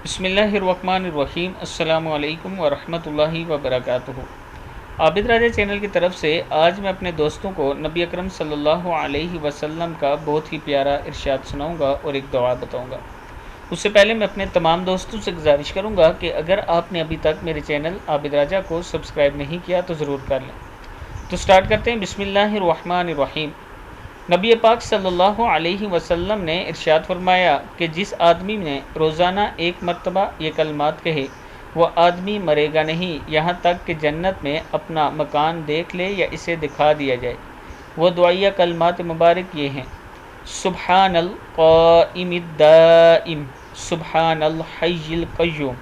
بسم اللہ الرحمن الرحیم۔ السلام علیکم ورحمۃ اللہ وبرکاتہ۔ عابد راجہ چینل کی طرف سے آج میں اپنے دوستوں کو نبی اکرم صلی اللہ علیہ وسلم کا بہت ہی پیارا ارشاد سناؤں گا اور ایک دعا بتاؤں گا۔ اس سے پہلے میں اپنے تمام دوستوں سے گزارش کروں گا کہ اگر آپ نے ابھی تک میرے چینل عابد راجہ کو سبسکرائب نہیں کیا تو ضرور کر لیں۔ تو سٹارٹ کرتے ہیں۔ بسم اللہ الرحمن الرحیم۔ نبی پاک صلی اللہ علیہ وسلم نے ارشاد فرمایا کہ جس آدمی نے روزانہ ایک مرتبہ یہ کلمات کہے وہ آدمی مرے گا نہیں یہاں تک کہ جنت میں اپنا مکان دیکھ لے یا اسے دکھا دیا جائے۔ وہ دعائیہ کلمات مبارک یہ ہیں: سبحان القائم الدائم، سبحان الحی القیوم،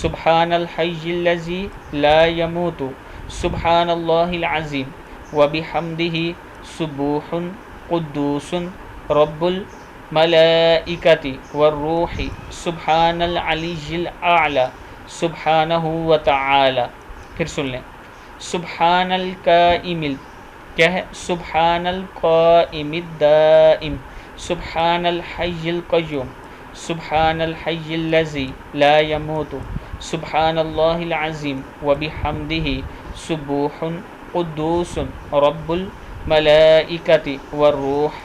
سبحان الحی الذی لا يموت، سبحان اللہ العظیم وبحمدہ سبوح قدوس رب الملائکۃ والروح، سبحان العلی الاعلی سبحانہ وتعالی۔ پھر سن لیں، سبحان القائم، کیا ہے؟ سبحان القائم الدائم، سبحان الحی القیوم، سبحان الحی الذی لا يموت، سبحان اللہ العظیم وبحمدہ سبوح قدوس رب الملائکۃ والروح،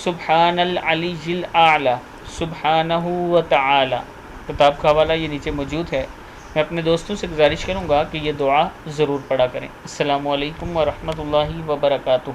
سبحان العلی الاعلی سبحانہ وتعالی۔ کتاب کا حوالہ یہ نیچے موجود ہے۔ میں اپنے دوستوں سے گزارش کروں گا کہ یہ دعا ضرور پڑھا کریں۔ السلام علیکم ورحمۃ اللہ وبرکاتہ۔